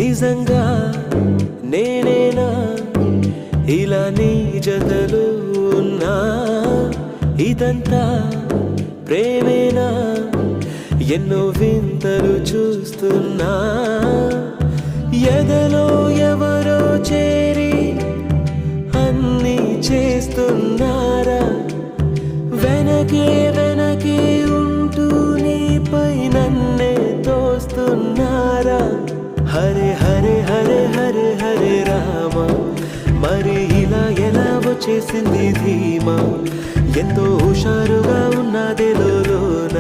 నిజంగా నేనేనా ఇలా నీ జతలో ఉన్నా? ఇదంతా ప్రేమేనా? ఎన్నో వింతలు చూస్తున్నా. ఎదలో ఎవరో చేరి అన్నీ చేస్తున్నారా? వెనకే వెనకే ఉంటూ నీపై నన్నే తోస్తున్నారా? హరే హరే హరే హరే హరే రామ, మరి ఇలా ఎలా వచ్చేసింది ధీమా? ఎంతో హుషారుగా ఉన్నదే లోలోన.